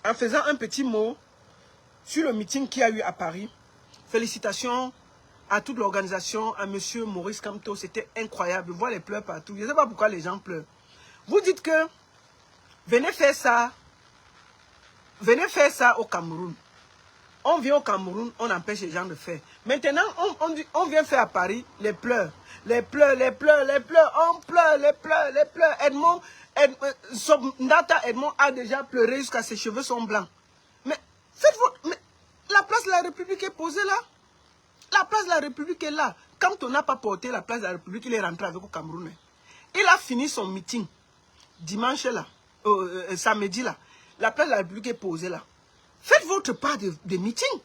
en faisant un petit mot sur le meeting qu'il y a eu à Paris. Félicitations à toute l'organisation, à monsieur Maurice Kamto. C'était incroyable. Voir les pleurs partout. Je ne sais pas pourquoi les gens pleurent. Vous dites que venez faire ça au Cameroun. On vient au Cameroun, on empêche les gens de faire. Maintenant, on vient faire à Paris les pleurs. Les pleurs, les pleurs, les pleurs. On pleure, les pleurs, les pleurs. Ndata Edmond a déjà pleuré jusqu'à ses cheveux sont blancs. Mais la place de la République est posée là. La place de la République est là. Quand on n'a pas porté la place de la République, il est rentré avec au Cameroun. Il a fini son meeting dimanche là, samedi là. La place de la République est posée là. Faites votre part de meeting.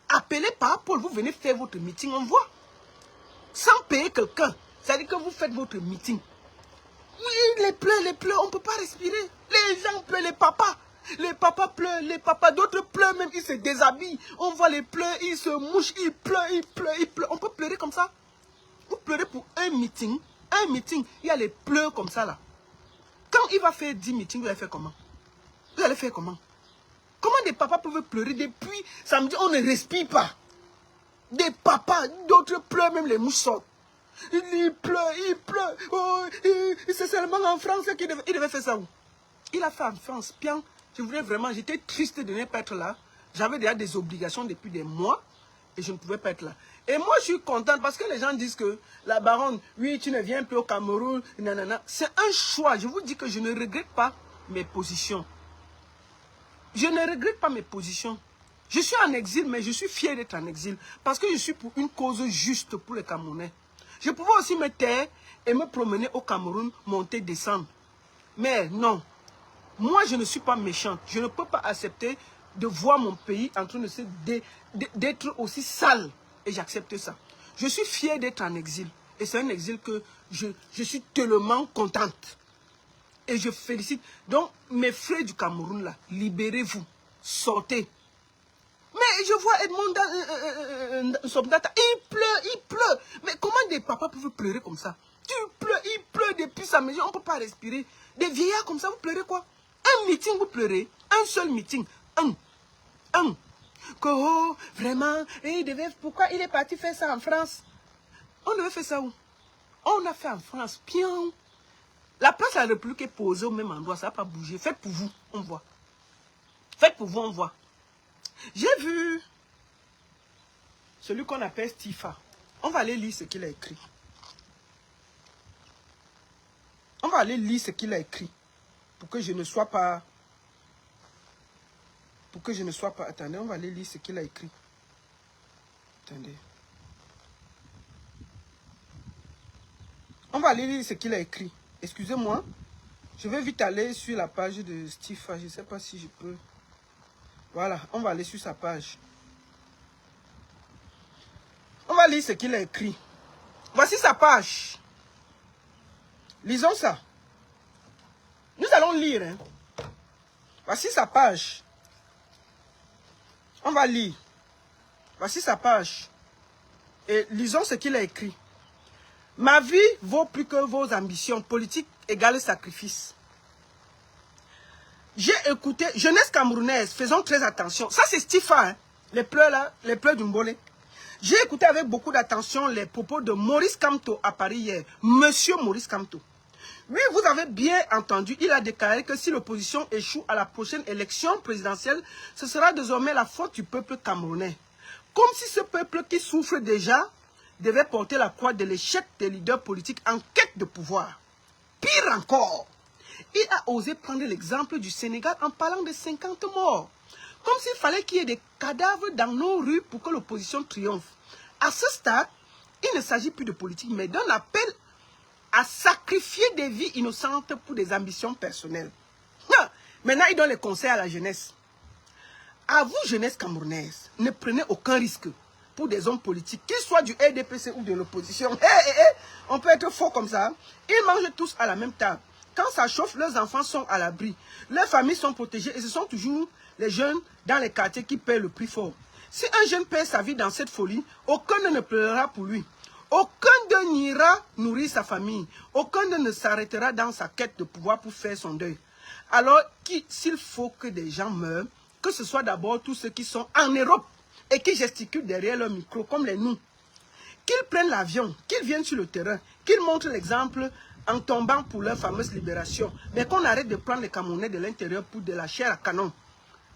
Appelez par Paul, vous venez faire votre meeting, on voit. Sans payer quelqu'un. C'est-à-dire que vous faites votre meeting. Oui, les pleurs, on ne peut pas respirer. Les gens pleurent, les papas. Les papas pleurent, les papas, d'autres pleurent même, ils se déshabillent. On voit les pleurs, ils se mouchent, ils pleurent, ils pleurent, ils pleurent. On peut pleurer comme ça. Vous pleurez pour un meeting, il y a les pleurs comme ça là. Quand il va faire 10 meetings, vous allez faire comment? Vous allez faire comment? Comment des papas peuvent pleurer depuis samedi, on ne respire pas. Des papas, d'autres pleurent, même les mouches sortent. Il pleure, il pleure. Oh, c'est seulement en France qu'il devait faire ça où? Il a fait en France. Bien, je voulais vraiment, j'étais triste de ne pas être là. J'avais déjà des obligations depuis des mois et je ne pouvais pas être là. Et moi, je suis contente parce que les gens disent que la baronne, oui, tu ne viens plus au Cameroun, nanana. C'est un choix. Je vous dis que je ne regrette pas mes positions. Je ne regrette pas mes positions. Je suis en exil, mais je suis fier d'être en exil parce que je suis pour une cause juste pour les Camerounais. Je pouvais aussi me taire et me promener au Cameroun, monter, descendre. Mais non, moi je ne suis pas méchante. Je ne peux pas accepter de voir mon pays en train d'être aussi sale. Et j'accepte ça. Je suis fier d'être en exil. Et c'est un exil que je suis tellement contente. Et je félicite. Donc, mes frères du Cameroun, là, libérez-vous. Sortez. Mais je vois Edmond Sobdata, il pleure. Mais comment des papas peuvent pleurer comme ça? Il pleure depuis sa maison, on ne peut pas respirer. Des vieillards comme ça, vous pleurez quoi? Un meeting, vous pleurez. Un seul meeting. Un. Que, oh, vraiment, pourquoi il est parti faire ça en France? On devait faire ça où? On a fait en France. Bien. La place de la République est posée au même endroit, ça n'a pas bougé. Faites pour vous, on voit. Faites pour vous, on voit. J'ai vu celui qu'on appelle Stifa. On va aller lire ce qu'il a écrit. On va aller lire ce qu'il a écrit. Pour que je ne sois pas... Attendez, on va aller lire ce qu'il a écrit. Attendez. On va aller lire ce qu'il a écrit. Excusez-moi. Je vais vite aller sur la page de Stifa. Je ne sais pas si je peux... Voilà, on va aller sur sa page. On va lire ce qu'il a écrit. Voici sa page. Lisons ça. Nous allons lire. Hein. Voici sa page. On va lire. Voici sa page. Et lisons ce qu'il a écrit. Ma vie vaut plus que vos ambitions politiques égale sacrifice. J'ai écouté, jeunesse camerounaise, faisons très attention. Ça c'est Stifa, hein, les pleurs là, les pleurs du Mbolé. J'ai écouté avec beaucoup d'attention les propos de Maurice Kamto à Paris hier. Monsieur Maurice Kamto. Oui, vous avez bien entendu, il a déclaré que si l'opposition échoue à la prochaine élection présidentielle, ce sera désormais la faute du peuple camerounais. Comme si ce peuple qui souffre déjà devait porter la croix de l'échec des leaders politiques en quête de pouvoir. Pire encore, il a osé prendre l'exemple du Sénégal en parlant de 50 morts. Comme s'il fallait qu'il y ait des cadavres dans nos rues pour que l'opposition triomphe. À ce stade, il ne s'agit plus de politique, mais d'un appel à sacrifier des vies innocentes pour des ambitions personnelles. Maintenant, il donne les conseils à la jeunesse. À vous, jeunesse camerounaise, ne prenez aucun risque pour des hommes politiques, qu'ils soient du RDPC ou de l'opposition. On peut être fort comme ça. Ils mangent tous à la même table. Quand ça chauffe, leurs enfants sont à l'abri. Leurs familles sont protégées et ce sont toujours les jeunes dans les quartiers qui paient le prix fort. Si un jeune perd sa vie dans cette folie, aucun ne pleurera pour lui. Aucun d'eux n'ira nourrir sa famille. Aucun d'eux ne s'arrêtera dans sa quête de pouvoir pour faire son deuil. Alors, s'il faut que des gens meurent, que ce soit d'abord tous ceux qui sont en Europe et qui gesticulent derrière leur micro, comme les nous, qu'ils prennent l'avion, qu'ils viennent sur le terrain, qu'ils montrent l'exemple en tombant pour leur fameuse libération, mais qu'on arrête de prendre les Camerounais de l'intérieur pour de la chair à canon.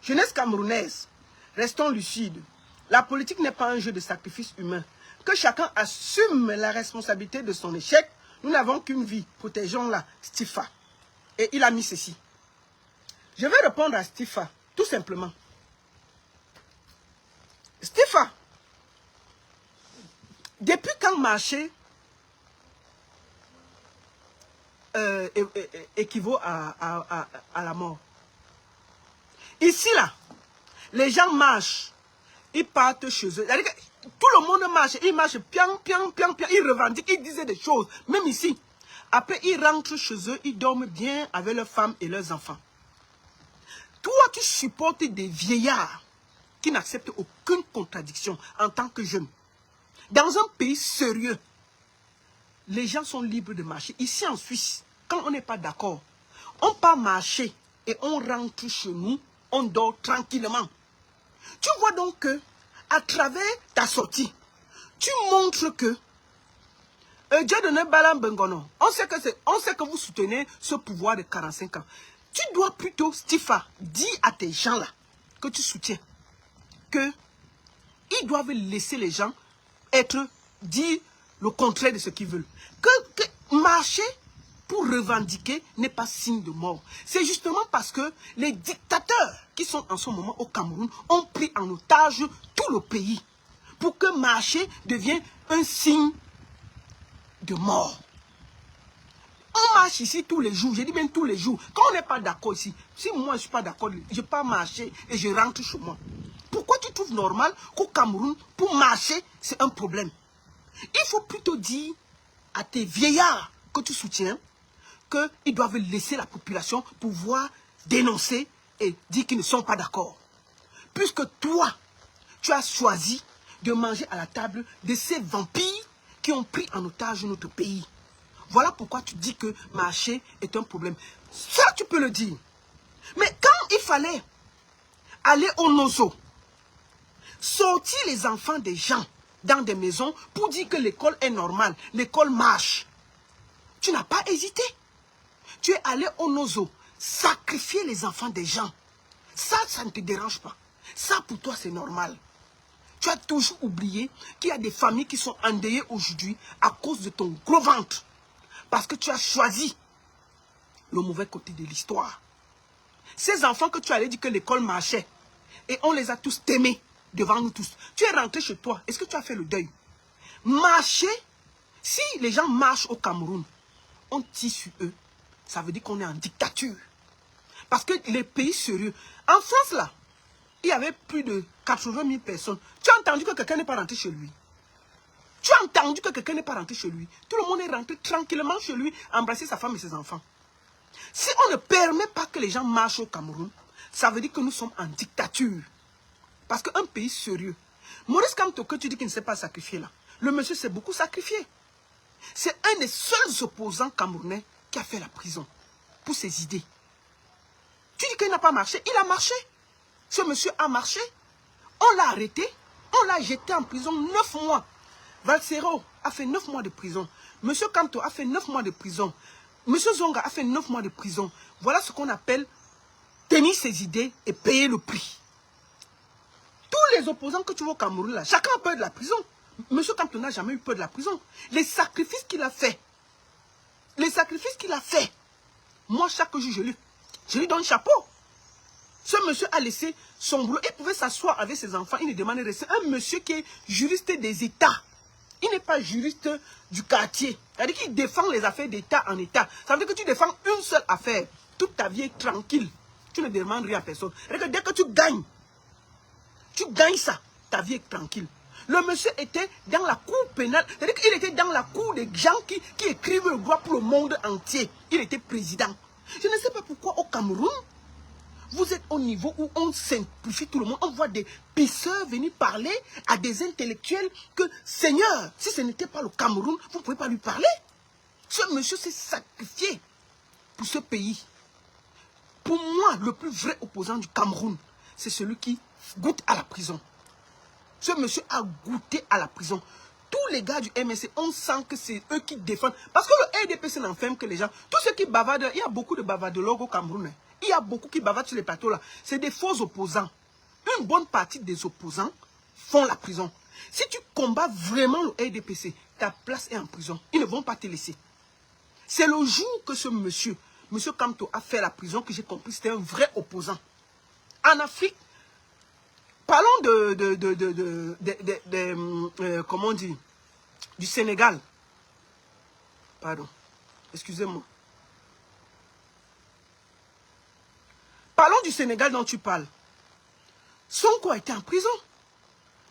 Jeunesse camerounaise, restons lucides. La politique n'est pas un jeu de sacrifice humain. Que chacun assume la responsabilité de son échec. Nous n'avons qu'une vie. Protégeons-la. Stifa. Et il a mis ceci. Je vais répondre à Stifa, tout simplement. Stifa, depuis quand marcher équivaut à la mort? Ici, là, les gens marchent, ils partent chez eux. C'est-à-dire que tout le monde marche, ils marchent, pian, pian, pian, pian, ils revendiquent, ils disaient des choses, même ici. Après, ils rentrent chez eux, ils dorment bien avec leurs femmes et leurs enfants. Toi, tu supportes des vieillards qui n'acceptent aucune contradiction en tant que jeunes. Dans un pays sérieux, les gens sont libres de marcher. Ici en Suisse, quand on n'est pas d'accord, on part marcher et on rentre chez nous, on dort tranquillement. Tu vois donc que, à travers ta sortie, tu montres que Dieu donné Balam Bengono. On sait que vous soutenez ce pouvoir de 45 ans. Tu dois plutôt, Stifa, dire à tes gens-là que tu soutiens que ils doivent laisser les gens dire le contraire de ce qu'ils veulent. Que marcher pour revendiquer n'est pas signe de mort. C'est justement parce que les dictateurs qui sont en ce moment au Cameroun ont pris en otage tout le pays pour que marcher devienne un signe de mort. On marche ici tous les jours, je dis bien tous les jours. Quand on n'est pas d'accord ici, si moi je ne suis pas d'accord, je pars marcher et je rentre chez moi. Pourquoi tu trouves normal qu'au Cameroun, pour marcher, c'est un problème? Il faut plutôt dire à tes vieillards que tu soutiens qu'ils doivent laisser la population pouvoir dénoncer et dire qu'ils ne sont pas d'accord. Puisque toi, tu as choisi de manger à la table de ces vampires qui ont pris en otage notre pays. Voilà pourquoi tu dis que marcher est un problème. Ça, tu peux le dire. Mais quand il fallait aller au Nozo, sortir les enfants des gens dans des maisons pour dire que l'école est normale, l'école marche, tu n'as pas hésité. Tu es allé au Nozo, sacrifier les enfants des gens. Ça ne te dérange pas. Ça, pour toi, c'est normal. Tu as toujours oublié qu'il y a des familles qui sont endeuillées aujourd'hui à cause de ton gros ventre. Parce que tu as choisi le mauvais côté de l'histoire. Ces enfants que tu allais dire que l'école marchait, et on les a tous aimés devant nous tous. Tu es rentré chez toi, est-ce que tu as fait le deuil? Marcher, si les gens marchent au Cameroun, on tire sur eux, ça veut dire qu'on est en dictature. Parce que les pays sérieux, en France là, il y avait plus de 80 000 personnes. Tu as entendu que quelqu'un n'est pas rentré chez lui? Tu as entendu que quelqu'un n'est pas rentré chez lui? Tout le monde est rentré tranquillement chez lui, embrasser sa femme et ses enfants. Si on ne permet pas que les gens marchent au Cameroun, ça veut dire que nous sommes en dictature. Parce qu'un pays sérieux, Maurice Kamto, que tu dis qu'il ne s'est pas sacrifié là, le monsieur s'est beaucoup sacrifié. C'est un des seuls opposants camerounais qui a fait la prison pour ses idées. Tu dis qu'il n'a pas marché, il a marché. Ce monsieur a marché, on l'a arrêté, on l'a jeté en prison 9 mois. Valsero a fait 9 mois de prison. Monsieur Kamto a fait 9 mois de prison. Monsieur Zonga a fait 9 mois de prison. Voilà ce qu'on appelle tenir ses idées et payer le prix. Tous les opposants que tu vois au Cameroun, là, chacun a peur de la prison. Monsieur Kamto n'a jamais eu peur de la prison. Les sacrifices qu'il a fait, moi chaque jour je lui donne chapeau. Ce monsieur a laissé son boulot, il pouvait s'asseoir avec ses enfants, il ne demandait rien. C'est un monsieur qui est juriste des États. Il n'est pas juriste du quartier. C'est-à-dire qu'il défend les affaires d'État en État. Ça veut dire que tu défends une seule affaire. Toute ta vie est tranquille. Tu ne demandes rien à personne. C'est-à-dire que dès que tu gagnes ça, ta vie est tranquille. Le monsieur était dans la cour pénale. C'est-à-dire qu'il était dans la cour des gens qui écrivent le droit pour le monde entier. Il était président. Je ne sais pas pourquoi au Cameroun, vous êtes au niveau où on simplifie tout le monde. On voit des pisseurs venir parler à des intellectuels que, Seigneur, si ce n'était pas le Cameroun, vous ne pouvez pas lui parler. Ce monsieur s'est sacrifié pour ce pays. Pour moi, le plus vrai opposant du Cameroun, c'est celui qui goûte à la prison. Ce monsieur a goûté à la prison. Tous les gars du MSC, on sent que c'est eux qui défendent. Parce que le RDPC n'enferme que les gens. Tous ceux qui bavardent, il y a beaucoup de bavardologues au Cameroun. Il y a beaucoup qui bavardent sur les plateaux là. C'est des faux opposants. Une bonne partie des opposants font la prison. Si tu combats vraiment le RDPC, ta place est en prison. Ils ne vont pas te laisser. C'est le jour que ce monsieur, monsieur Kamto, a fait la prison que j'ai compris c'était un vrai opposant. En Afrique, parlons comment on dit, du Sénégal. Pardon, excusez-moi. Parlons du Sénégal dont tu parles. Sonko a été en prison.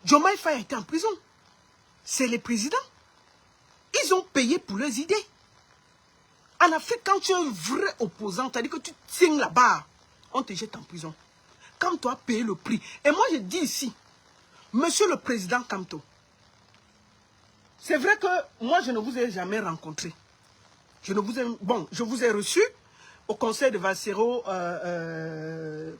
Diomaye Faye a été en prison. C'est les présidents. Ils ont payé pour leurs idées. En Afrique, quand tu es un vrai opposant, c'est-à-dire que tu tiens la barre, on te jette en prison. Kamto a payé le prix. Et moi, je dis ici, monsieur le président Kamto, c'est vrai que moi, je ne vous ai jamais rencontré. Je vous ai reçu au conseil de Valsero,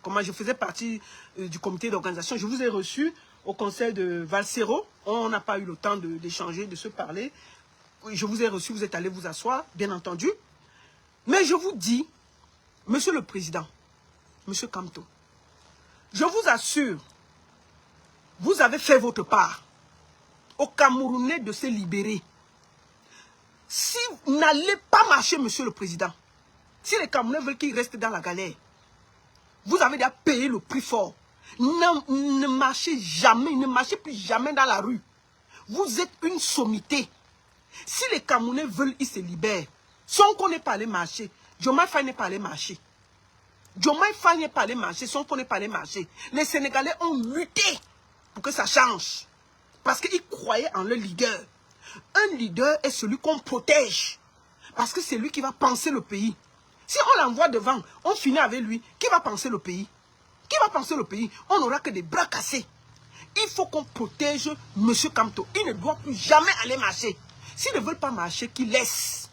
comment je faisais partie du comité d'organisation. Je vous ai reçu au conseil de Valsero. On n'a pas eu le temps d'échanger, de se parler. Je vous ai reçu, vous êtes allé vous asseoir, bien entendu. Mais je vous dis, monsieur le président, monsieur Kamto, je vous assure, vous avez fait votre part aux Camerounais de se libérer. Si vous n'allez pas marcher, monsieur le président, si les Camerounais veulent qu'ils restent dans la galère, vous avez déjà payé le prix fort. Ne marchez jamais, ne marchez plus jamais dans la rue. Vous êtes une sommité. Si les Camerounais veulent, ils se libèrent. Sonko n'est pas allé marcher. Diomaye Faye n'est pas allé marcher. Diomaye Faye n'est pas allé marcher. Sonko n'est pas allé marcher. Les Sénégalais ont lutté pour que ça change. Parce qu'ils croyaient en leur leader. Un leader est celui qu'on protège. Parce que c'est lui qui va penser le pays. Si on l'envoie devant, on finit avec lui. Qui va penser le pays? Qui va penser le pays? On n'aura que des bras cassés. Il faut qu'on protège M. Kamto. Il ne doit plus jamais aller marcher. S'ils ne veulent pas marcher, qu'ils laissent.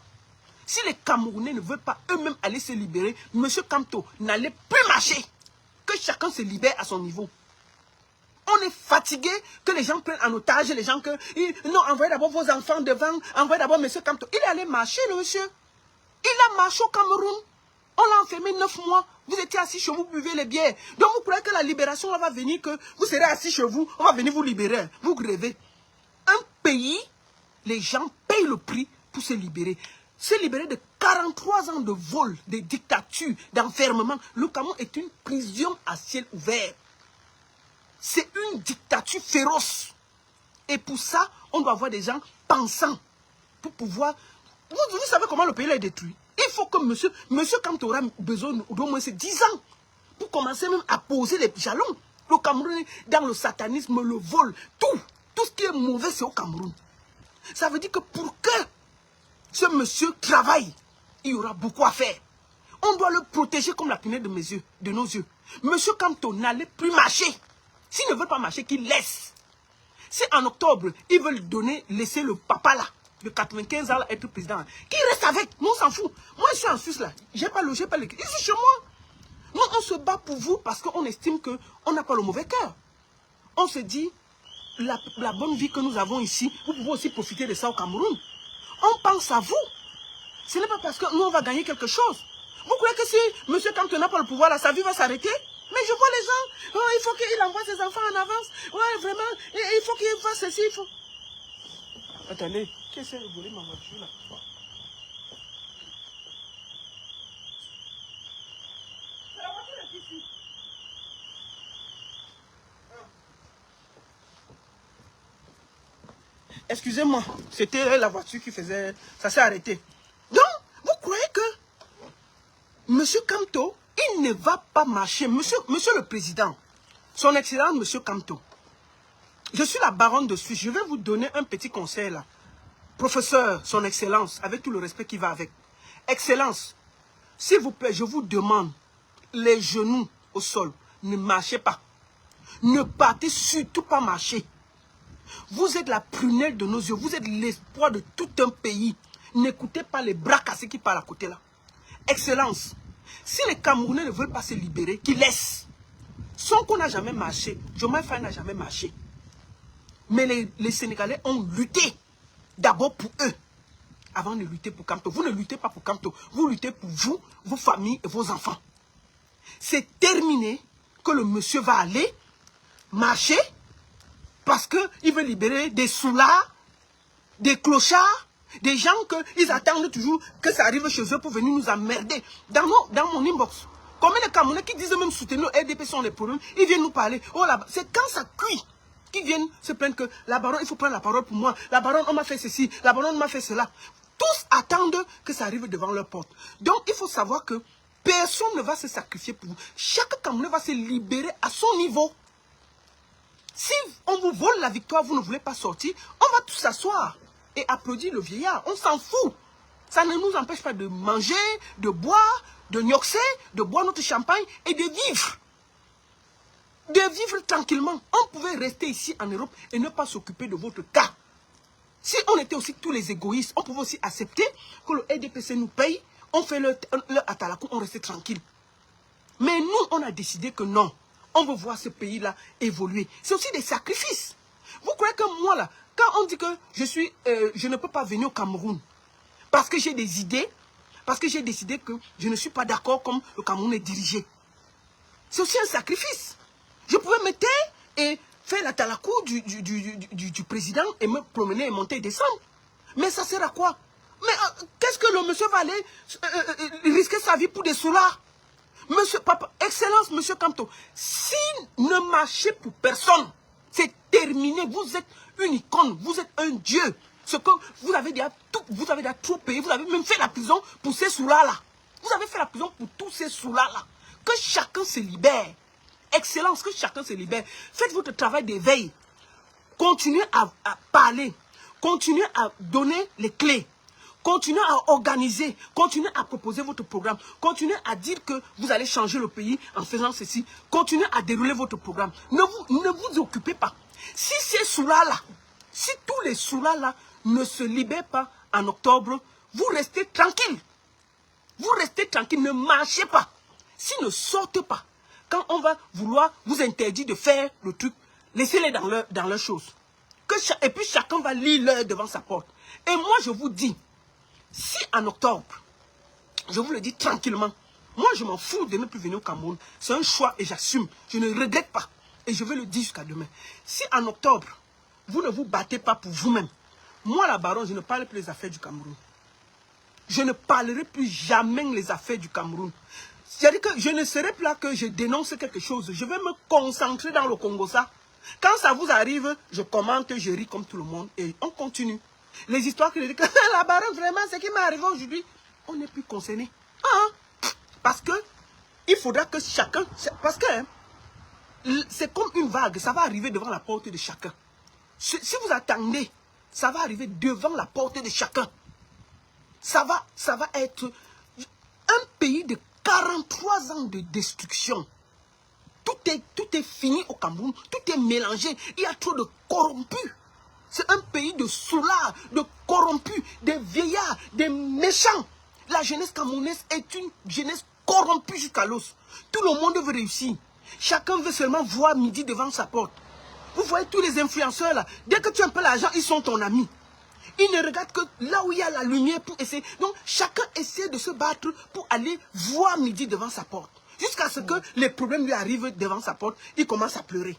Si les Camerounais ne veulent pas eux-mêmes aller se libérer, M. Kamto n'allait plus marcher. Que chacun se libère à son niveau. On est fatigué que les gens prennent en otage les gens que... Non, envoyez d'abord vos enfants devant, envoyez d'abord M. Kamto. Il est allé marcher, le monsieur. Il a marché au Cameroun. On l'a enfermé 9 mois. Vous étiez assis chez vous, buvez les bières. Donc vous croyez que la libération va venir, que vous serez assis chez vous, on va venir vous libérer. Vous rêvez. Un pays, les gens payent le prix pour se libérer. Se libérer de 43 ans de vol, de dictature, d'enfermement. Le Cameroun est une prison à ciel ouvert. C'est une dictature féroce. Et pour ça, on doit avoir des gens pensants pour pouvoir... Vous savez comment le pays est détruit. Il faut que monsieur Kamto aura besoin d'au moins 10 ans pour commencer même à poser les jalons. Le Cameroun, dans le satanisme, le vol, tout ce qui est mauvais, c'est au Cameroun. Ça veut dire que pour que ce monsieur travaille, il y aura beaucoup à faire. On doit le protéger comme la prunelle de nos yeux. Monsieur Kamto n'allait plus marcher. S'il ne veut pas marcher, qu'il laisse. Si en octobre, ils veulent laisser le papa là, de 95 ans, là, être président, qui reste avec, nous on s'en fout. Moi je suis en Suisse là, j'ai pas logé, pas l'écrit. Ils sont chez moi. Nous on se bat pour vous parce qu'on estime qu'on n'a pas le mauvais cœur. On se dit, la bonne vie que nous avons ici, vous pouvez aussi profiter de ça au Cameroun. On pense à vous. Ce n'est pas parce que nous on va gagner quelque chose. Vous croyez que si M. Kamto n'a pas le pouvoir là, sa vie va s'arrêter? Mais je vois les gens, oh, il faut qu'il envoie ses enfants en avance. Ouais, vraiment, il faut qu'il fasse ceci, il faut... Attendez, qu'est-ce que vous voulez ma voiture là? La voiture est ici. Excusez-moi, c'était la voiture qui faisait... Ça s'est arrêté. Donc, vous croyez que M. Kamto, il ne va pas marcher. Monsieur le Président, son Excellence M. Kamto, je suis la baronne de Suisse. Je vais vous donner un petit conseil là. Professeur, son Excellence, avec tout le respect qui va avec. Excellence, s'il vous plaît, je vous demande, les genoux au sol, ne marchez pas. Ne partez surtout pas marcher. Vous êtes la prunelle de nos yeux. Vous êtes l'espoir de tout un pays. N'écoutez pas les bras cassés qui parlent à côté là. Excellence, Si les Camerounais ne veulent pas se libérer, qu'ils laissent. Sonko n'a jamais marché. Diomaye Faye n'a jamais marché. Mais les Sénégalais ont lutté. D'abord pour eux. Avant de lutter pour Kamto. Vous ne luttez pas pour Kamto. Vous luttez pour vous, vos familles et vos enfants. C'est terminé que le monsieur va aller marcher parce qu'il veut libérer des soulards, des clochards, des gens qu'ils attendent toujours que ça arrive chez eux pour venir nous emmerder. Dans mon inbox, combien de Camerounais qui disent même soutenir le RDP sont les problèmes, ils viennent nous parler. Oh là, c'est quand ça cuit qu'ils viennent se plaindre que la baronne, il faut prendre la parole pour moi. La baronne, on m'a fait ceci, la baronne m'a fait cela. Tous attendent que ça arrive devant leur porte. Donc, il faut savoir que personne ne va se sacrifier pour vous. Chaque Camerounais va se libérer à son niveau. Si on vous vole la victoire, vous ne voulez pas sortir, on va tous s'asseoir et applaudir le vieillard. On s'en fout. Ça ne nous empêche pas de manger, de boire, de gnoxer, de boire notre champagne et de vivre. De vivre tranquillement. On pouvait rester ici en Europe et ne pas s'occuper de votre cas. Si on était aussi tous les égoïstes, on pouvait aussi accepter que le RDPC nous paye, on fait le atalakou, on restait tranquille. Mais nous, on a décidé que non. On veut voir ce pays-là évoluer. C'est aussi des sacrifices. Vous croyez que moi, là, quand on dit que je ne peux pas venir au Cameroun parce que j'ai des idées, parce que j'ai décidé que je ne suis pas d'accord comme le Cameroun est dirigé. C'est aussi un sacrifice. Je pouvais me taire et faire la talakou du président et me promener et monter et descendre. Mais ça sert à quoi? Mais qu'est-ce que le monsieur va aller risquer sa vie pour des soulards? Monsieur Papa, Excellence, monsieur Kamto, si ne marchez pour personne, c'est terminé. Vous êtes une icône, vous êtes un dieu. Ce que vous avez déjà trop payé, vous avez même fait la prison pour ces soulards-là. Vous avez fait la prison pour tous ces soulards-là. Que chacun se libère. Excellence, que chacun se libère. Faites votre travail d'éveil. Continuez à parler. Continuez à donner les clés. Continuez à organiser, continuez à proposer votre programme, continuez à dire que vous allez changer le pays en faisant ceci, continuez à dérouler votre programme. Ne vous occupez pas. Si ces soulards-là, si tous les soulards-là ne se libèrent pas en octobre, vous restez tranquille. Vous restez tranquille, ne marchez pas. S'ils ne sortent pas, quand on va vouloir vous interdire de faire le truc, laissez-les dans leurs choses. Et puis chacun va lire l'heure devant sa porte. Et moi je vous dis, si en octobre, je vous le dis tranquillement, moi je m'en fous de ne plus venir au Cameroun. C'est un choix et j'assume. Je ne regrette pas. Et je vais le dire jusqu'à demain. Si en octobre, vous ne vous battez pas pour vous-même, moi la baronne, je ne parle plus des affaires du Cameroun. Je ne parlerai plus jamais les affaires du Cameroun. C'est-à-dire que je ne serai plus là que je dénonce quelque chose. Je vais me concentrer dans le Congo. Ça. Quand ça vous arrive, je commente, je ris comme tout le monde et on continue. Les histoires que je dis que la baronne, vraiment, ce qui m'est arrivé aujourd'hui, on n'est plus concerné. Parce que il faudra que chacun... Parce que c'est comme une vague, ça va arriver devant la porte de chacun. Si vous attendez, ça va arriver devant la porte de chacun. Ça va être un pays de 43 ans de destruction. Tout est fini au Cameroun, tout est mélangé. Il y a trop de corrompus. C'est un pays de soulards, de corrompus, des vieillards, des méchants. La jeunesse camerounaise est une jeunesse corrompue jusqu'à l'os. Tout le monde veut réussir. Chacun veut seulement voir midi devant sa porte. Vous voyez tous les influenceurs là, dès que tu as un peu l'argent, ils sont ton ami. Ils ne regardent que là où il y a la lumière pour essayer. Donc chacun essaie de se battre pour aller voir midi devant sa porte. Jusqu'à ce que les problèmes lui arrivent devant sa porte, il commence à pleurer.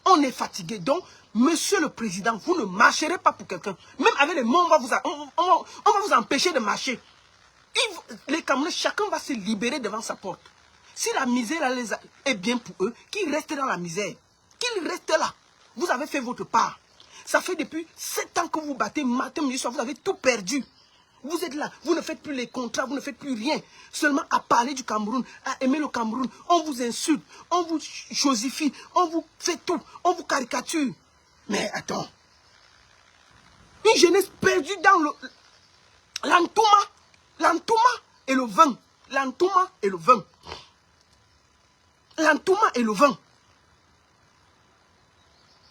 On est fatigué. Donc, monsieur le président, vous ne marcherez pas pour quelqu'un. Même avec les mots, on va vous empêcher de marcher. Les Camerounais, chacun va se libérer devant sa porte. Si la misère est bien pour eux, qu'ils restent dans la misère. Qu'ils restent là. Vous avez fait votre part. Ça fait depuis 7 ans que vous battez matin, midi, soir. Vous avez tout perdu. Vous êtes là, vous ne faites plus les contrats, vous ne faites plus rien. Seulement à parler du Cameroun, à aimer le Cameroun. On vous insulte, on vous chosifie, on vous fait tout, on vous caricature. Mais attends. Une jeunesse perdue dans l'entouma. L'entouma et le vin. L'entouma et le vin. L'entouma et le vin.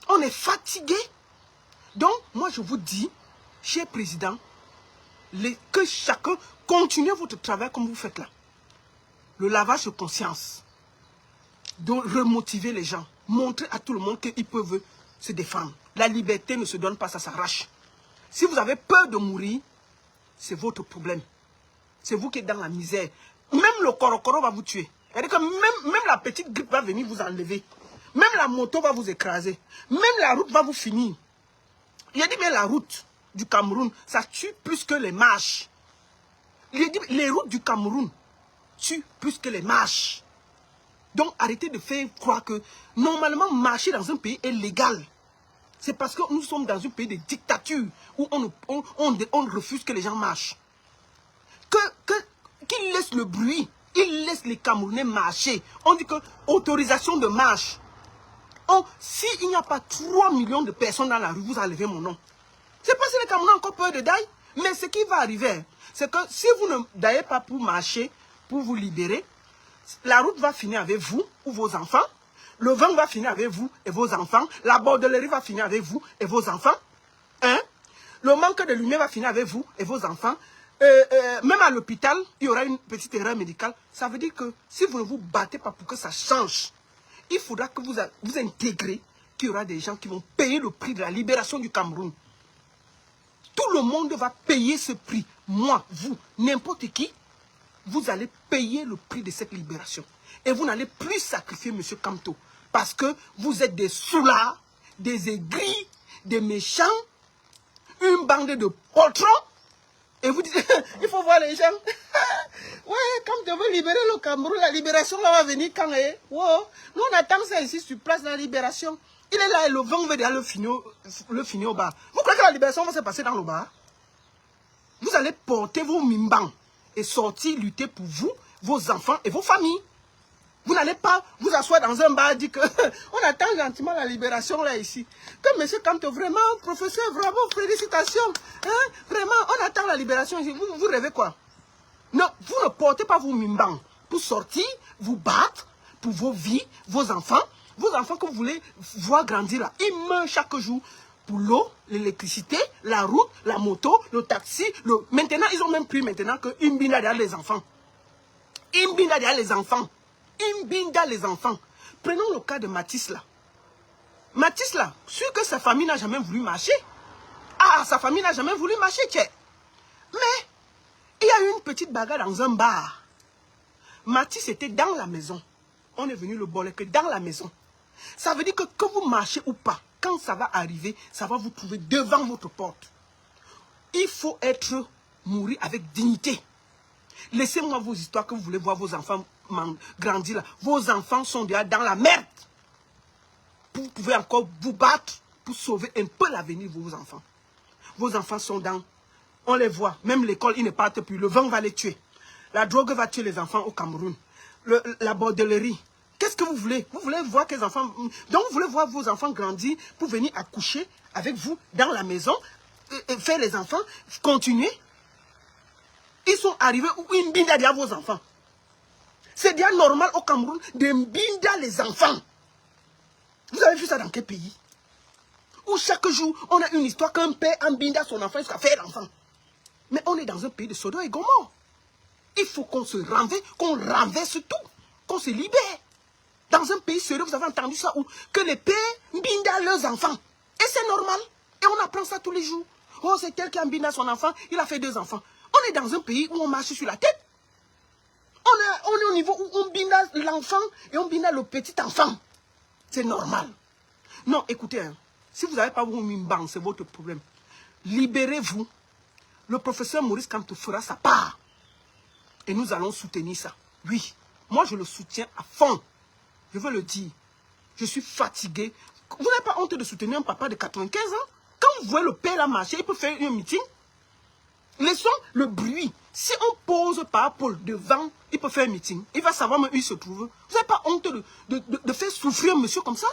On est fatigué. Donc, moi je vous dis, cher président, que chacun continue votre travail comme vous faites là. Le lavage de conscience. De remotiver les gens. Montrer à tout le monde qu'ils peuvent se défendre. La liberté ne se donne pas, ça s'arrache. Si vous avez peur de mourir, c'est votre problème. C'est vous qui êtes dans la misère. Même le corocoro va vous tuer. C'est-à-dire que même la petite grippe va venir vous enlever. Même la moto va vous écraser. Même la route va vous finir. Il a dit, mais la route du Cameroun, ça tue plus que les marches. Il a dit, les routes du Cameroun tuent plus que les marches. Donc, arrêtez de faire croire que, normalement, marcher dans un pays est légal. C'est parce que nous sommes dans un pays de dictature où on refuse que les gens marchent. Qu'ils laissent le bruit, ils laissent les Camerounais marcher. On dit que autorisation de marche. S'il n'y a pas 3 millions de personnes dans la rue, vous enlevez mon nom. C'est parce que les Camerounais ont encore peur de daille. Mais ce qui va arriver, c'est que si vous ne daillez pas pour marcher, pour vous libérer, la route va finir avec vous ou vos enfants. Le vent va finir avec vous et vos enfants. La bordellerie va finir avec vous et vos enfants. Hein? Le manque de lumière va finir avec vous et vos enfants. Même à l'hôpital, il y aura une petite erreur médicale. Ça veut dire que si vous ne vous battez pas pour que ça change, il faudra que vous intégrez qu'il y aura des gens qui vont payer le prix de la libération du Cameroun. Tout le monde va payer ce prix. Moi, vous, n'importe qui, vous allez payer le prix de cette libération. Et vous n'allez plus sacrifier M. Kamto. Parce que vous êtes des soulards, des aigris, des méchants, une bande de poltrons. Et vous dites, il faut voir les gens. Ouais, quand tu veux libérer le Cameroun, la libération là va venir quand wow. Nous on attend ça ici sur place, la libération. Il est là et le vent veut déjà le finir au bar. Vous croyez que la libération va se passer dans le bar? Vous allez porter vos mimbans et sortir lutter pour vous, vos enfants et vos familles. Vous n'allez pas vous asseoir dans un bar et dire que on attend gentiment la libération là ici. Que monsieur Kamto, vraiment, professeur, bravo, félicitations. Hein? Vraiment, on attend la libération ici. Vous rêvez quoi? Non, vous ne portez pas vos mimbans pour sortir, vous battre pour vos vies, vos enfants que vous voulez voir grandir là. Ils meurent chaque jour pour l'eau, l'électricité, la route, la moto, le taxi. Maintenant, ils ont même pris maintenant que Imbinda derrière les enfants. Imbinda derrière les enfants. Imbinda les enfants. Prenons le cas de Mathis là. Mathis là, sûr que sa famille n'a jamais voulu marcher. Ah, sa famille n'a jamais voulu marcher, tiens. Mais, il y a eu une petite bagarre dans un bar. Mathis était dans la maison. On est venu le voler que dans la maison. Ça veut dire que vous marchez ou pas, quand ça va arriver, ça va vous trouver devant votre porte. Il faut mourir avec dignité. Laissez-moi vos histoires que vous voulez voir vos enfants grandir là. Vos enfants sont déjà dans la merde. Vous pouvez encore vous battre pour sauver un peu l'avenir de vos enfants. Vos enfants sont dans... On les voit. Même l'école, ils ne partent plus. Le vent va les tuer. La drogue va tuer les enfants au Cameroun. La bordellerie. Qu'est-ce que vous voulez? Vous voulez voir que les enfants... Donc, vous voulez voir vos enfants grandir pour venir accoucher avec vous dans la maison, faire les enfants, continuer. Ils sont arrivés où ils binda derrière vos enfants. C'est bien normal au Cameroun de binda les enfants. Vous avez vu ça dans quel pays? Où chaque jour, on a une histoire qu'un père binda son enfant jusqu'à faire l'enfant. Mais on est dans un pays de Sodome et Gomorrhe. Il faut qu'on se renverse, qu'on renverse tout, qu'on se libère. Dans un pays sérieux, vous avez entendu ça où que les pères binda leurs enfants. Et c'est normal. Et on apprend ça tous les jours. Oh, c'est tel qui a binda son enfant, il a fait 2 enfants. On est dans un pays où on marche sur la tête. On est au niveau où on binda l'enfant et on binda le petit enfant. C'est normal. Non, écoutez, hein, si vous n'avez pas vos mimbang, c'est votre problème. Libérez-vous. Le professeur Maurice Kamto fera sa part. Et nous allons soutenir ça. Oui, moi je le soutiens à fond. Je veux le dire. Je suis fatigué. Vous n'avez pas honte de soutenir un papa de 95 ans? Quand vous voyez le père là marcher, il peut faire un meeting. Laissons le bruit. Si on pose par Paul devant, il peut faire un meeting. Il va savoir où il se trouve. Vous n'avez pas honte de faire souffrir un monsieur comme ça?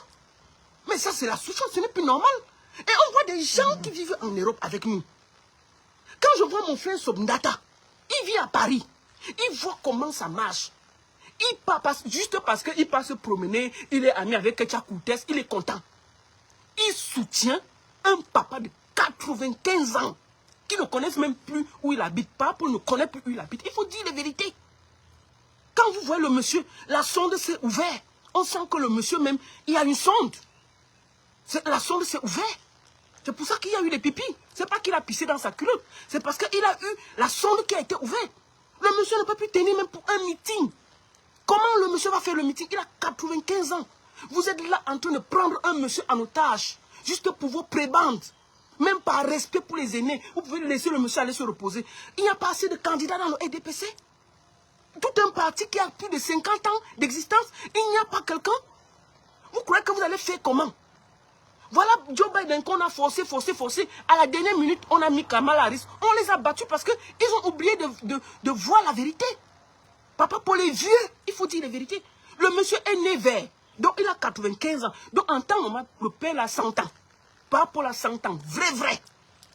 Mais ça, c'est la souffrance, ce n'est plus normal. Et on voit des gens qui vivent en Europe avec nous. Quand je vois mon frère Sobndata, il vit à Paris. Il voit comment ça marche. Il passe, juste parce qu'il passe se promener, il est ami avec Ketia Koutes, il est content. Il soutient un papa de 95 ans qui ne connaît même plus où il habite. Pas pour ne connaître plus où il habite. Il faut dire la vérité. Quand vous voyez le monsieur, la sonde s'est ouverte. On sent que le monsieur même, il y a une sonde. La sonde s'est ouverte. C'est pour ça qu'il y a eu des pipis. C'est pas qu'il a pissé dans sa culotte. C'est parce qu'il a eu la sonde qui a été ouverte. Le monsieur ne peut plus tenir même pour un meeting. Comment le monsieur va faire le meeting? Il a 95 ans. Vous êtes là en train de prendre un monsieur en otage. Juste pour vos prébendes. Même par respect pour les aînés. Vous pouvez laisser le monsieur aller se reposer. Il n'y a pas assez de candidats dans le EDPC. Tout un parti qui a plus de 50 ans d'existence. Il n'y a pas quelqu'un. Vous croyez que vous allez faire comment? Voilà Joe Biden qu'on a forcé. À la dernière minute, on a mis Kamala Harris. On les a battus parce qu'ils ont oublié de voir la vérité. Papa, pour les vieux, il faut dire la vérité. Le monsieur est né vert. Donc il a 95 ans. Donc en temps normal, le père a 100 ans. Pas pour la 100 ans. Vrai.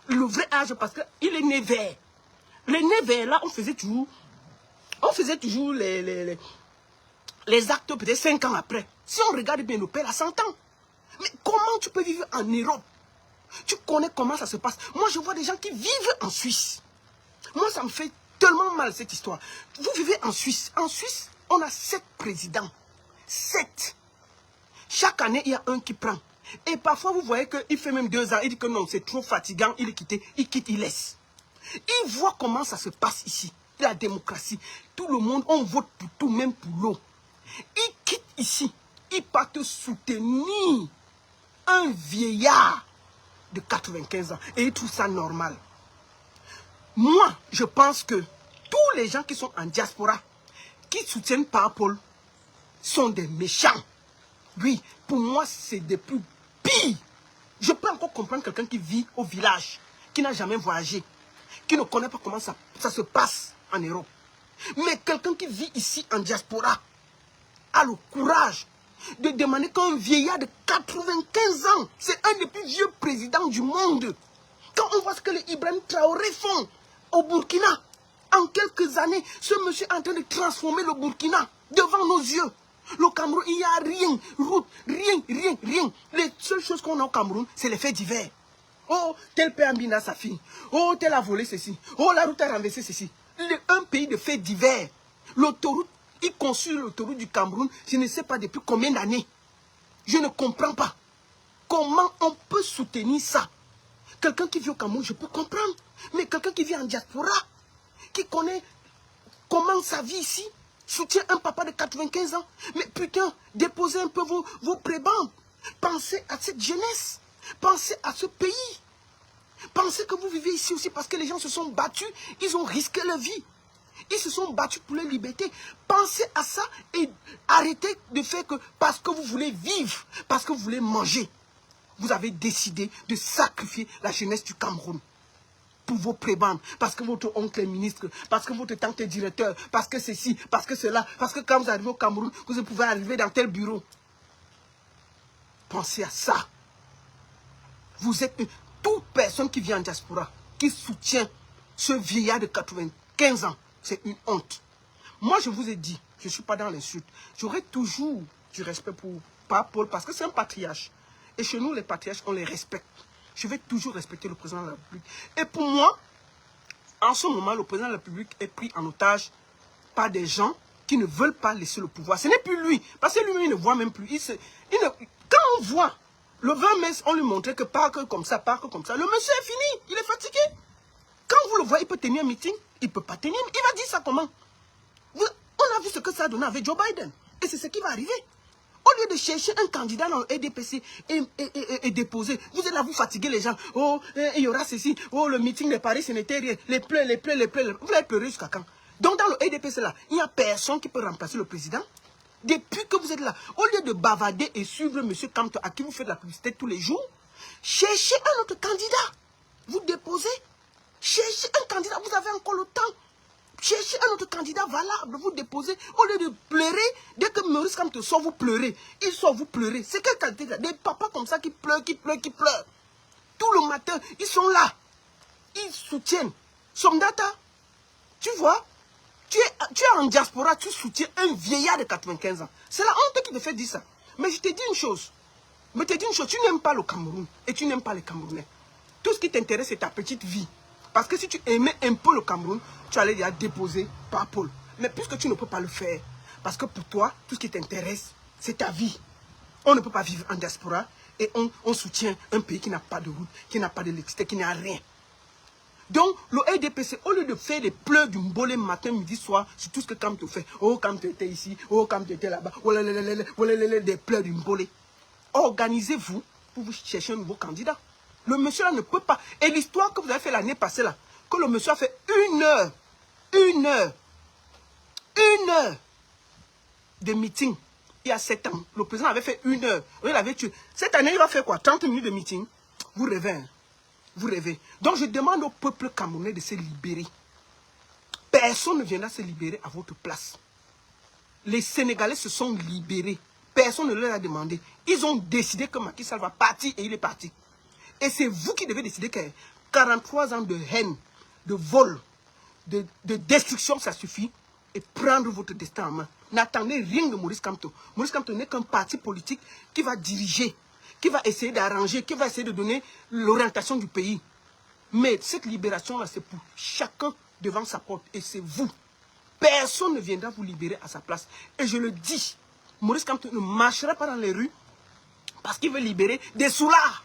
Le vrai âge parce qu'il est né vert. Les nés verts là, on faisait toujours les actes peut-être 5 ans après. Si on regarde bien, le père a 100 ans. Mais comment tu peux vivre en Europe? Tu connais comment ça se passe. Moi, je vois des gens qui vivent en Suisse. Moi, ça me fait tellement mal cette histoire. Vous vivez en Suisse. En Suisse, on a 7 présidents. 7. Chaque année, il y a un qui prend. Et parfois, vous voyez qu'il fait même 2 ans. Il dit que non, c'est trop fatigant. Il est quitté. Il quitte, il laisse. Il voit comment ça se passe ici. La démocratie. Tout le monde, on vote pour tout, même pour l'eau. Il quitte ici. Il part te soutenir un vieillard de 95 ans. Et il trouve ça normal. Moi, je pense que tous les gens qui sont en diaspora, qui soutiennent Paul, sont des méchants. Oui, pour moi, c'est des plus pires. Je peux encore comprendre quelqu'un qui vit au village, qui n'a jamais voyagé, qui ne connaît pas comment ça se passe en Europe. Mais quelqu'un qui vit ici en diaspora a le courage de demander qu'un vieillard de 95 ans, c'est un des plus vieux présidents du monde. Quand on voit ce que les Ibrahim Traoré font au Burkina, en quelques années, ce monsieur est en train de transformer le Burkina devant nos yeux. Le Cameroun, il n'y a rien, route, rien. Les seules choses qu'on a au Cameroun, c'est les faits divers. Oh, tel père a mis sa fille. Oh, tel a volé ceci. Oh, la route a renversé ceci. Un pays de faits divers. L'autoroute, il construit l'autoroute du Cameroun, je ne sais pas depuis combien d'années. Je ne comprends pas. Comment on peut soutenir ça? Quelqu'un qui vit au Cameroun, je peux comprendre. Mais quelqu'un qui vit en diaspora, qui connaît comment ça vit ici, soutient un papa de 95 ans. Mais putain, déposez un peu vos prébendes. Pensez à cette jeunesse. Pensez à ce pays. Pensez que vous vivez ici aussi parce que les gens se sont battus. Ils ont risqué leur vie. Ils se sont battus pour leur liberté. Pensez à ça et arrêtez de faire que parce que vous voulez vivre, parce que vous voulez manger, vous avez décidé de sacrifier la jeunesse du Cameroun pour vos prébendes, parce que votre oncle est ministre, parce que votre tante est directeur, parce que ceci, parce que cela, parce que quand vous arrivez au Cameroun, vous pouvez arriver dans tel bureau. Pensez à ça. Vous êtes toute personne qui vit en diaspora, qui soutient ce vieillard de 95 ans. C'est une honte. Moi, je vous ai dit, je ne suis pas dans l'insulte. J'aurai toujours du respect pour Paul parce que c'est un patriarche. Et chez nous, les patriarches, on les respecte. Je vais toujours respecter le président de la République. Et pour moi, en ce moment, le président de la République est pris en otage par des gens qui ne veulent pas laisser le pouvoir. Ce n'est plus lui. Parce que lui-même, il ne voit même plus. Quand on voit, le 20 mai, on lui montrait que Parker comme ça, le monsieur est fini. Il est fatigué. Quand vous le voyez, il peut tenir un meeting. Il ne peut pas tenir. Il va dire ça comment? On a vu ce que ça a donné avec Joe Biden. Et c'est ce qui va arriver. Au lieu de chercher un candidat dans le EDPC et déposer, vous êtes là, vous fatiguez les gens. Oh, il y aura ceci. Oh, le meeting de Paris, ce n'était rien. Les pleurs. Vous allez pleurer jusqu'à quand? Donc, dans le EDPC, là, il n'y a personne qui peut remplacer le président. Depuis que vous êtes là, au lieu de bavader et suivre M. Kamto, à qui vous faites la publicité tous les jours, cherchez un autre candidat. Vous déposez. Cherchez un candidat. Vous avez encore le temps. Cherchez un autre candidat valable, vous déposez. Au lieu de pleurer, dès que Maurice Kamto sort, vous pleurez. Il sort, vous pleurez. C'est quel candidat? Des papas comme ça qui pleurent. Tout le matin, ils sont là. Ils soutiennent. Somdata, tu vois, tu es en diaspora, tu soutiens un vieillard de 95 ans. C'est la honte qui te fait dire ça. Mais je te dis une chose. Tu n'aimes pas le Cameroun et tu n'aimes pas les Camerounais. Tout ce qui t'intéresse, c'est ta petite vie. Parce que si tu aimais un peu le Cameroun, tu allais déjà déposer Paul. Mais puisque tu ne peux pas le faire, Parce que pour toi, tout ce qui t'intéresse, c'est ta vie. On ne peut pas vivre en diaspora et on soutient un pays qui n'a pas de route, qui n'a pas d'électricité, qui n'a rien. Donc, le EDPC, au lieu de faire des pleurs du mbolé matin, midi, soir, sur tout ce que Kamto fait, oh, Kamto était ici, oh, Kamto était là-bas, oh, des pleurs du mbolé. Organisez-vous pour vous chercher un nouveau candidat. Le monsieur là ne peut pas. Et l'histoire que vous avez fait l'année passée là, que le monsieur a fait 1 heure de meeting il y a 7 ans. Le président avait fait 1 heure. Il avait tué. Cette année, il va faire quoi? 30 minutes de meeting. Vous rêvez, hein? Vous rêvez. Donc, je demande au peuple camerounais de se libérer. Personne ne viendra se libérer à votre place. Les Sénégalais se sont libérés. Personne ne leur a demandé. Ils ont décidé que Macky Sall va partir et il est parti. Et c'est vous qui devez décider que 43 ans de haine, de vol, de destruction, ça suffit. Et prendre votre destin en main. N'attendez rien de Maurice Kamto. Maurice Kamto n'est qu'un parti politique qui va diriger, qui va essayer d'arranger, qui va essayer de donner l'orientation du pays. Mais cette libération-là, c'est pour chacun devant sa porte. Et c'est vous. Personne ne viendra vous libérer à sa place. Et je le dis, Maurice Kamto ne marchera pas dans les rues parce qu'il veut libérer des soulards.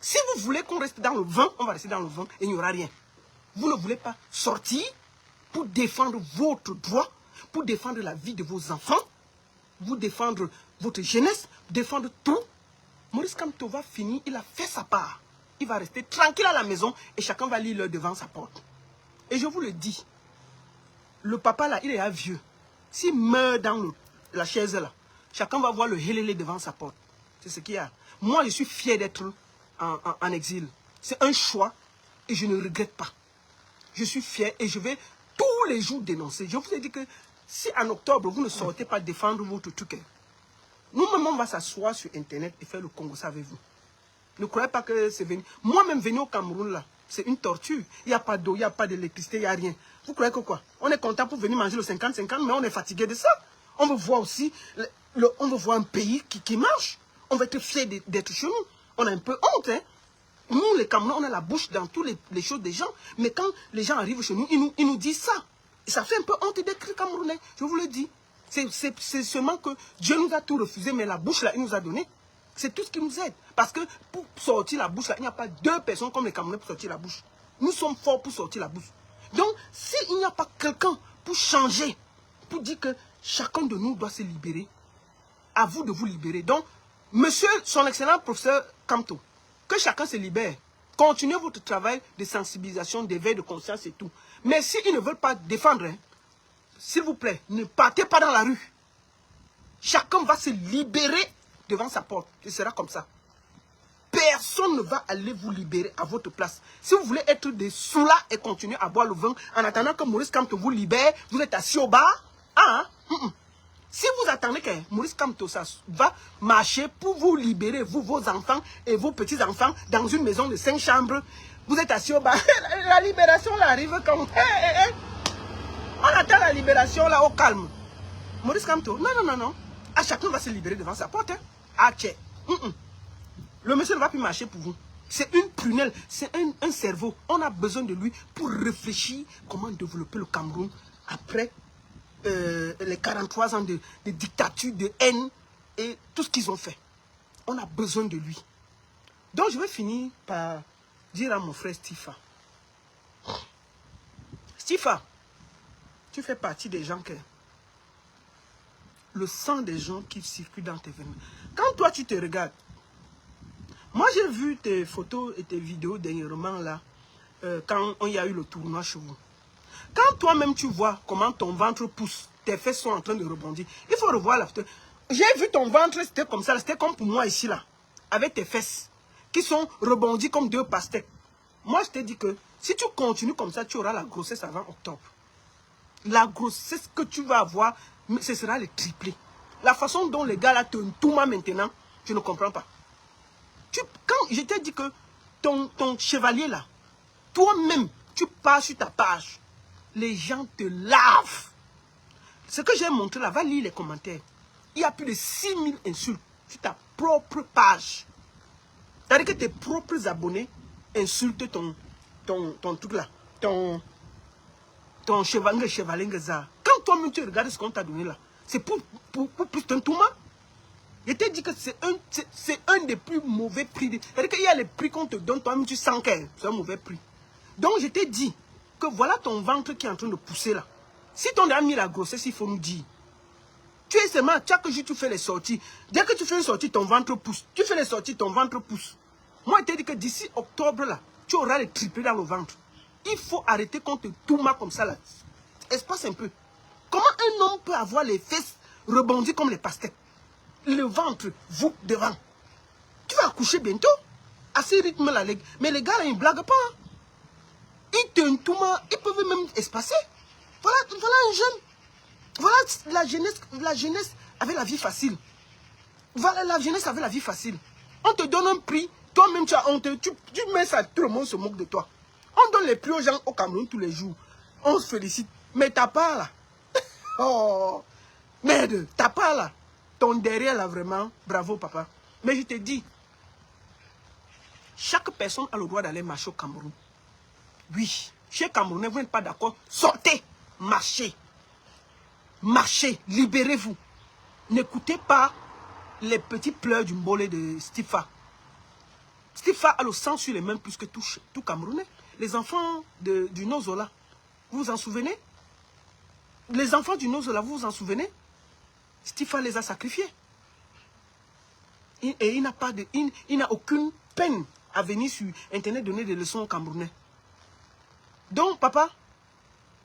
Si vous voulez qu'on reste dans le vent, on va rester dans le vent et il n'y aura rien. Vous ne voulez pas sortir pour défendre votre droit, pour défendre la vie de vos enfants, vous défendre votre jeunesse, défendre tout. Maurice Kamto va finir, il a fait sa part. Il va rester tranquille à la maison et chacun va lire devant sa porte. Et je vous le dis, le papa là, il est vieux. S'il meurt dans la chaise là, chacun va voir le hélélé devant sa porte. C'est ce qu'il y a. Moi, je suis fier d'être en exil. C'est un choix et je ne regrette pas. Je suis fier et je vais tous les jours dénoncer. Je vous ai dit que si en octobre, vous ne sortez pas défendre votre truc, nous-mêmes, on va s'asseoir sur Internet et faire le Congo, ça avec vous. Ne croyez pas que c'est venu. Moi-même, venir au Cameroun, là, c'est une torture. Il n'y a pas d'eau, il n'y a pas d'électricité, il n'y a rien. Vous croyez que quoi? On est content pour venir manger le 50-50, mais on est fatigué de ça. On veut voir aussi, on veut voir un pays qui marche. On veut être fiers d'être chez nous. On a un peu honte, hein. Nous, les Camerounais, on a la bouche dans toutes les choses des gens. Mais quand les gens arrivent chez nous, ils nous disent ça. Et ça fait un peu honte d'être Camerounais, je vous le dis. C'est seulement que Dieu nous a tout refusé, mais la bouche là, il nous a donné. C'est tout ce qui nous aide. Parce que pour sortir la bouche là, il n'y a pas 2 personnes comme les Camerounais pour sortir la bouche. Nous sommes forts pour sortir la bouche. Donc, s'il n'y a pas quelqu'un pour changer, pour dire que chacun de nous doit se libérer, à vous de vous libérer. Donc, monsieur, son excellent professeur Kamto, que chacun se libère. Continuez votre travail de sensibilisation, d'éveil de conscience et tout. Mais s'ils ne veulent pas défendre, hein, s'il vous plaît, ne partez pas dans la rue. Chacun va se libérer devant sa porte. Ce sera comme ça. Personne ne va aller vous libérer à votre place. Si vous voulez être des sous-là et continuer à boire le vin, en attendant que Maurice Kamto vous libère, vous êtes assis au bar. Si vous attendez que Maurice Kamto va marcher pour vous libérer, vous, vos enfants et vos petits-enfants, dans une maison de 5 chambres, vous êtes assis au bar. La libération là, arrive quand... On attend la libération là au calme. Maurice Kamto, non. À chacun va se libérer devant sa porte. Hein. Le monsieur ne va plus marcher pour vous. C'est une prunelle, c'est un cerveau. On a besoin de lui pour réfléchir comment développer le Cameroun après les 43 ans de dictature, de haine et tout ce qu'ils ont fait. On a besoin de lui. Donc je vais finir par dire à mon frère Stifa. Stifa, tu fais partie des gens que... Le sang des gens qui circulent dans tes veines. Quand toi tu te regardes, moi j'ai vu tes photos et tes vidéos dernièrement là, quand il y a eu le tournoi chez vous. Quand toi-même tu vois comment ton ventre pousse, tes fesses sont en train de rebondir, il faut revoir la photo. J'ai vu ton ventre, c'était comme ça, c'était comme pour moi ici là, avec tes fesses qui sont rebondies comme 2 pastèques. Moi je t'ai dit que si tu continues comme ça, tu auras la grossesse avant octobre. La grossesse que tu vas avoir, ce sera le triplé. La façon dont les gars là te tournent maintenant, je ne comprends pas. Quand je t'ai dit que ton chevalier là, toi-même, tu pars sur ta page, les gens te lavent. Ce que j'ai montré là, va lire les commentaires. Il y a plus de 6000 insultes sur ta propre page. C'est-à-dire que tes propres abonnés insultent ton truc là, ton chevalier. Quand toi-même tu regardes ce qu'on t'a donné là, C'est pour plus d'un tourment. Je t'ai dit que c'est un des plus mauvais prix. C'est-à-dire qu'il y a les prix qu'on te donne, toi-même tu sens que c'est un mauvais prix. Donc je t'ai dit que voilà ton ventre qui est en train de pousser là. Si ton a mis la grossesse, il faut nous dire. Tu es seulement, chaque jour tu fais les sorties. Dès que tu fais une sortie, ton ventre pousse. Tu fais les sorties, ton ventre pousse. Moi, je t'ai dit que d'ici octobre là, tu auras les triplés dans le ventre. Il faut arrêter qu'on te tourma comme ça là. Espace un peu. Comment un homme peut avoir les fesses rebondies comme les pastèques? Le ventre, vous, devant. Tu vas accoucher bientôt. À ce rythme-là, mais les gars, là, ils ne blaguent pas. Hein. Ils te tourmentent, ils peuvent même espacer. Voilà un jeune. Voilà la jeunesse avec la vie facile. Voilà la jeunesse avec la vie facile. On te donne un prix, toi-même tu as honte, tu mets ça, tout le monde se moque de toi. On donne les prix aux gens au Cameroun tous les jours. On se félicite. Mais t'as pas là. Oh, merde, t'as pas là. Ton derrière là vraiment, bravo papa. Mais je te dis, chaque personne a le droit d'aller marcher au Cameroun. Oui, chez Camerounais, vous n'êtes pas d'accord, sortez, marchez. Marchez, libérez-vous. N'écoutez pas les petits pleurs du mbolé de Stifa. Stifa a le sang sur les mains plus que tout Camerounais. Les enfants du Nozola, vous vous en souvenez? Les enfants du Nozola, vous vous en souvenez? Stifa les a sacrifiés. Et il n'a aucune peine à venir sur Internet donner des leçons aux Camerounais. Donc, papa,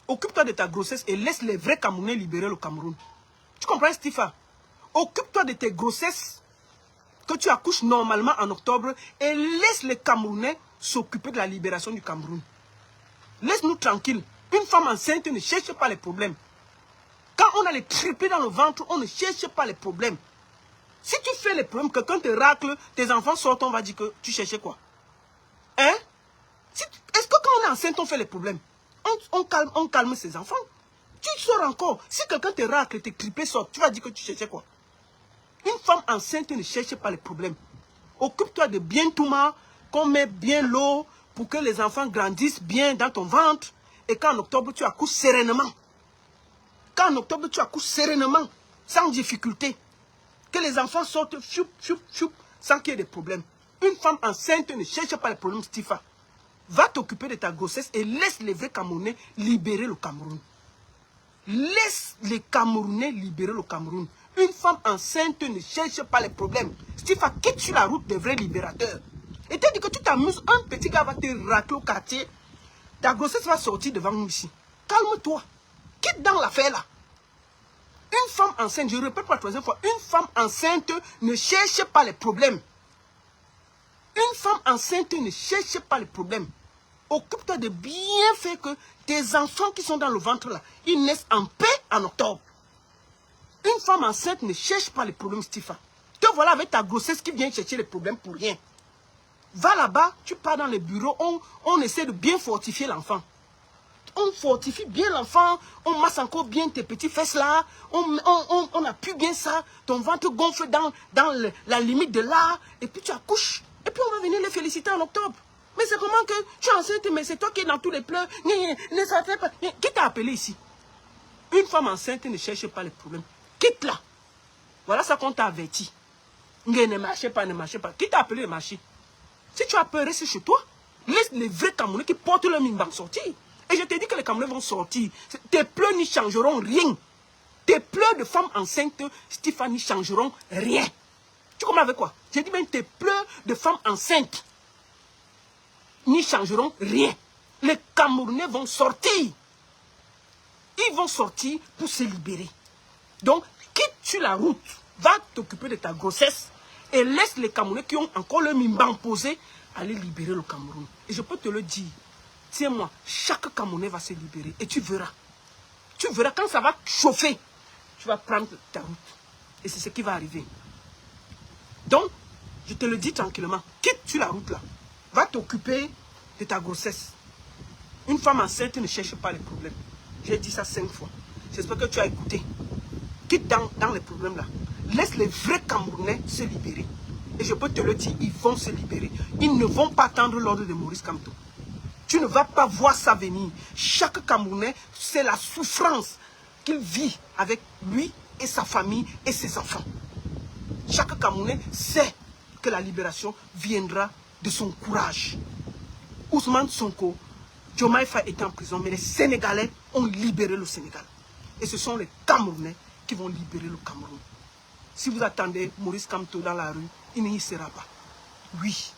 occupe-toi de ta grossesse et laisse les vrais Camerounais libérer le Cameroun. Tu comprends, Stifa? Occupe-toi de tes grossesses que tu accouches normalement en octobre et laisse les Camerounais s'occuper de la libération du Cameroun. Laisse-nous tranquilles. Une femme enceinte ne cherche pas les problèmes. Quand on a les triplés dans le ventre, on ne cherche pas les problèmes. Si tu fais les problèmes, quelqu'un te racle, tes enfants sortent, on va dire que tu cherchais quoi? Hein? Est-ce que quand on est enceinte, on fait les problèmes? On calme ses enfants. Tu sors encore. Si quelqu'un te racle, tes triplés sortent, tu vas dire que tu cherchais quoi? Une femme enceinte ne cherche pas les problèmes. Occupe-toi de bien tout mal, qu'on met bien l'eau pour que les enfants grandissent bien dans ton ventre. Et qu'en octobre, tu accouches sereinement. Qu'en octobre, tu accouches sereinement, sans difficulté. Que les enfants sortent choup, choup, choup, sans qu'il y ait des problèmes. Une femme enceinte ne cherche pas les problèmes, Stifa. Va t'occuper de ta grossesse et laisse les vrais Camerounais libérer le Cameroun. Laisse les Camerounais libérer le Cameroun. Une femme enceinte ne cherche pas les problèmes. Stifa, quitte sur la route des vrais libérateurs. Et t'as dit que tu t'amuses, un petit gars va te racler au quartier. Ta grossesse va sortir devant nous ici. Calme-toi. Quitte dans l'affaire là. Une femme enceinte, je répète pour la troisième fois, une femme enceinte ne cherche pas les problèmes. Une femme enceinte ne cherche pas les problèmes. Occupe-toi de bien faire que tes enfants qui sont dans le ventre là, ils naissent en paix en octobre. Une femme enceinte ne cherche pas les problèmes, Stifa. Te voilà avec ta grossesse qui vient chercher les problèmes pour rien. Va là-bas, tu pars dans les bureaux, on essaie de bien fortifier l'enfant. On fortifie bien l'enfant, on masse encore bien tes petits fesses là, on appuie bien ça, ton ventre gonfle dans la limite de là, et puis tu accouches. Et puis on va venir les féliciter en octobre. Mais c'est comment que tu es enceinte, mais c'est toi qui es dans tous les pleurs. Ne ça fait pas. Qui t'a appelé ici? Une femme enceinte ne cherche pas les problèmes. Quitte là. Voilà ça qu'on t'a averti. Ne marchez pas, ne marchez pas. Qui t'a appelé de marcher? Si tu as peur, reste chez toi. Laisse les vrais Camerounais qui portent leur mimban sortir. Et je te dis que les Camerounais vont sortir. Tes pleurs n'y changeront rien. Tes pleurs de femme enceinte, Stéphanie, n'y changeront rien. Tu comprends avec quoi? J'ai dit même tes pleurs de femme enceinte n'y changeront rien. Les Camerounais vont sortir. Ils vont sortir pour se libérer. Donc, quitte sur la route, va t'occuper de ta grossesse et laisse les Camerounais qui ont encore le mimban posé aller libérer le Cameroun. Et je peux te le dire, tiens-moi, chaque Camerounais va se libérer et tu verras. Tu verras quand ça va chauffer, tu vas prendre ta route. Et c'est ce qui va arriver. Donc, je te le dis tranquillement, quitte sur la route là, va t'occuper de ta grossesse. Une femme enceinte ne cherche pas les problèmes. J'ai dit ça 5 fois. J'espère que tu as écouté. Quitte dans les problèmes là. Laisse les vrais Camerounais se libérer. Et je peux te le dire, ils vont se libérer. Ils ne vont pas attendre l'ordre de Maurice Kamto. Tu ne vas pas voir ça venir. Chaque Camerounais, c'est la souffrance qu'il vit avec lui et sa famille et ses enfants. Chaque Camerounais sait que la libération viendra de son courage. Ousmane Sonko, Diomaye Faye était en prison, mais les Sénégalais ont libéré le Sénégal. Et ce sont les Camerounais qui vont libérer le Cameroun. Si vous attendez Maurice Kamto dans la rue, il n'y sera pas. Oui,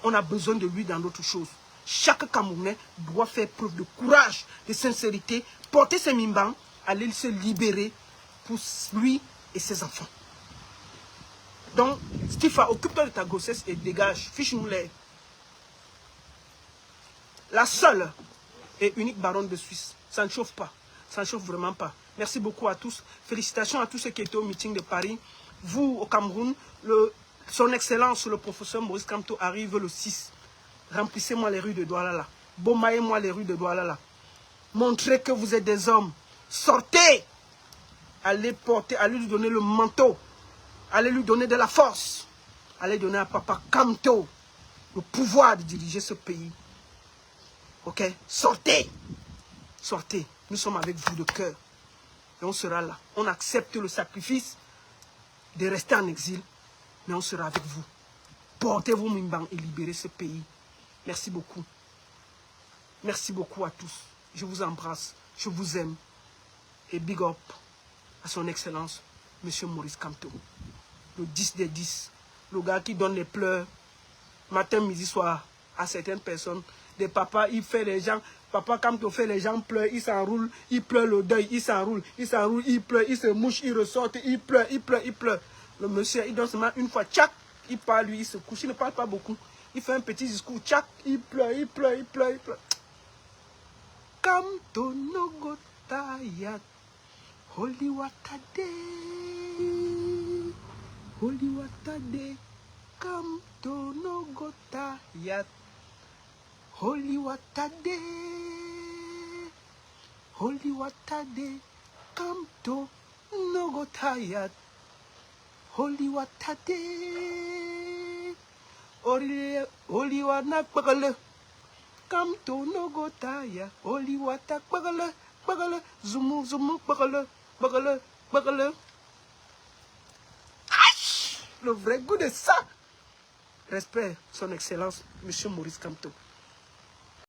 on a besoin de lui dans d'autres choses. Chaque Camerounais doit faire preuve de courage, de sincérité, porter ses mimbans, aller se libérer pour lui et ses enfants. Donc, Stifa, occupe-toi de ta grossesse et dégage, fiche-nous l'air. La seule et unique baronne de Suisse, ça ne chauffe pas, ça ne chauffe vraiment pas. Merci beaucoup à tous, félicitations à tous ceux qui étaient au meeting de Paris. Vous, au Cameroun, son Excellence, le professeur Maurice Kamto arrive le 6. Remplissez-moi les rues de Douala. Bombaillez-moi les rues de Douala. Montrez que vous êtes des hommes. Sortez. Allez porter, allez lui donner le manteau. Allez lui donner de la force. Allez donner à Papa Kamto le pouvoir de diriger ce pays. Ok? Sortez. Sortez. Nous sommes avec vous de cœur. Et on sera là. On accepte le sacrifice de rester en exil. Mais on sera avec vous. Portez vos mimbans et libérez ce pays. Merci beaucoup. Merci beaucoup à tous. Je vous embrasse. Je vous aime. Et big up à son excellence, M. Maurice Kamto. Le 10 des 10. Le gars qui donne les pleurs matin, midi, soir à certaines personnes. Des papas, il fait les gens. Papa Kamto fait les gens pleurer, il s'enroule, il pleure le deuil, il s'enroule, il pleure, il se mouche, il ressort, il pleure, il pleure, il pleure. Le monsieur, il donne seulement une fois, tchac, il parle, lui, il se couche, il ne parle pas beaucoup. Il fait un petit discours, tchac, il pleure, il pleure, il pleure, il pleure. Kamto no gotayat, holy watade, holy watade, Kamto no gotayat, holy watade, holy watade, Kamto no gotayat, holy watade, holy wanak Kamto no gotaya, holy watak bagale, bagale, zumu, zumu, bagale, bagale, bagale. Le vrai goût de ça. Respect, son excellence, M. Maurice Kamto.